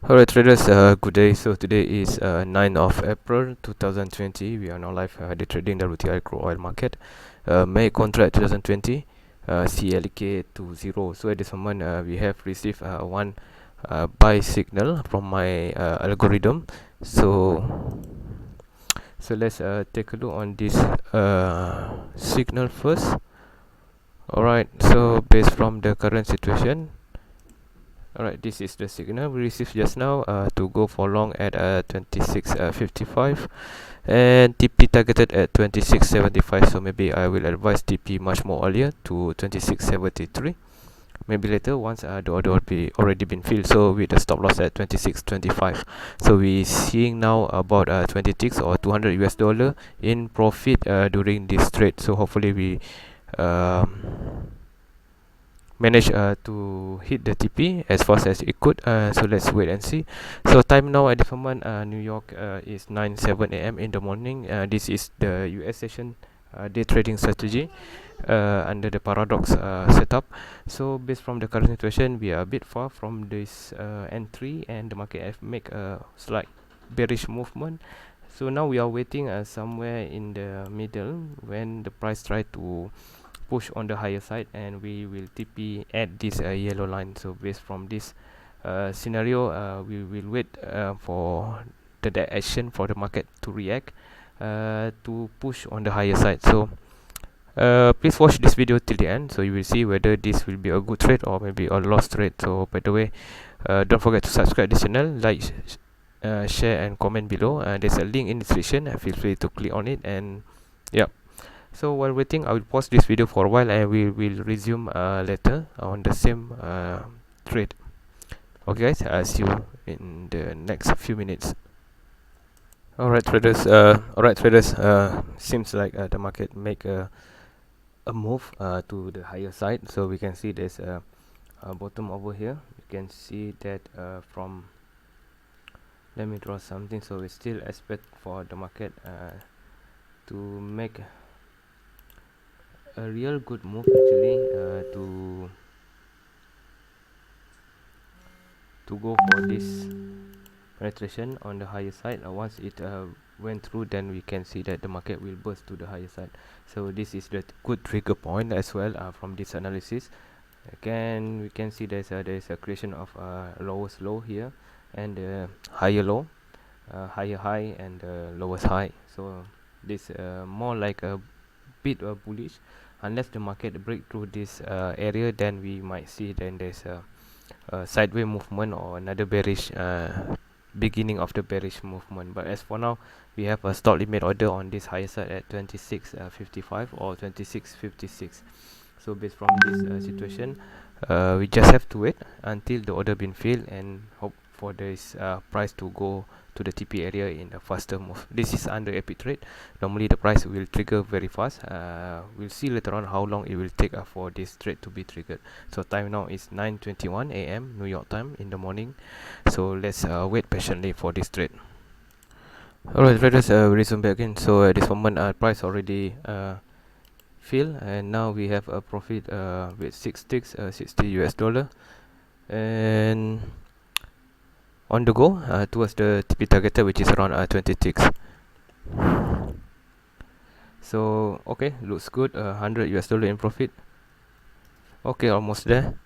Alright traders, good day. So today is 9th of April 2020. We are now live the trading WTI Crude Oil Market. May contract 2020, CLK to 0. So at this moment we have received one buy signal from my algorithm. So let's take a look on this signal first. Alright, so based from the current situation, alright, this is the signal we received just now to go for long at 26.55 and TP targeted at 26.75. So maybe I will advise TP much more earlier to 26.73. Maybe later once the order will be already been filled. So with the stop loss at 26.25. So we seeing now about 20 ticks or $200 in profit during this trade. So hopefully we managed to hit the TP as fast as it could. So let's wait and see. So time now at the moment, New York is 9:07 a.m. in the morning. This is the US session day trading strategy under the paradox setup. So based from the current situation, we are a bit far from this entry, and the market have make a slight bearish movement. So now we are waiting somewhere in the middle when the price try to push on the higher side, and we will TP at this yellow line. So based from this scenario, we will wait for the action for the market to react to push on the higher side. So please watch this video till the end, so you will see whether this will be a good trade or maybe a lost trade. So by the way, don't forget to subscribe this channel, like, share and comment below. There's a link in the description. Feel free to click on it. And yeah, so while waiting, I will pause this video for a while and we will resume later on the same trade. Okay guys, I'll see you in the next few minutes. Alright traders, seems like the market make a move to the higher side. So we can see there's a bottom over here. You can see that from, let me draw something. So we still expect for the market to make a real good move actually, to go for this penetration on the higher side. Once it went through, then we can see that the market will burst to the higher side. So this is the good trigger point as well from this analysis. Again, we can see there's a creation of lowest low here and higher low, higher high, and lowest high. So this more like a bit bullish. Unless the market break through this area, then we might see then there's a sideways movement or another bearish beginning of the bearish movement. But as for now, we have a stop limit order on this higher side at 26.55 or 26.56. So based from this situation, we just have to wait until the order been filled and hope for this price to go to the TP area in a faster move. This is under epic trade. Normally the price will trigger very fast. We'll see later on how long it will take for this trade to be triggered. So time now is 9:21 a.m. New York time in the morning. So let's wait patiently for this trade. Alright traders, we resume back again. So at this moment price already fill, and now we have a profit with 6 ticks, $60, and on the go towards the TP targeted, which is around 20 ticks. So okay, looks good. $100 in profit. Okay, almost there.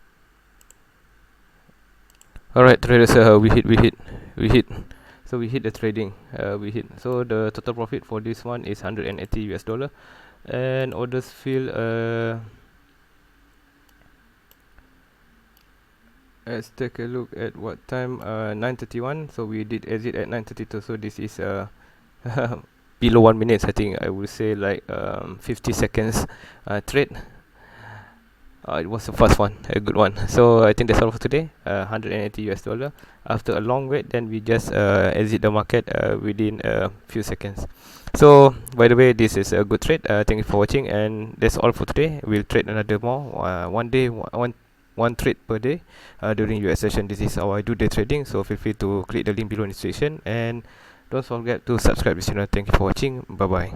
Alright traders, we hit. So we hit the trading. So the total profit for this one is $180, and orders fill. Let's take a look at what time. 9:31. So we did exit at 9:32. So this is below 1 minute. I think I would say like 50 seconds trade. It was the first one, a good one. So I think that's all for today. $180. After a long wait, then we just exit the market within a few seconds. So by the way, this is a good trade. Thank you for watching, and that's all for today. We'll trade another more one trade per day during US session. This is how I do day trading. So feel free to click the link below in the description, and don't forget to subscribe this channel. Thank you for watching. Bye bye.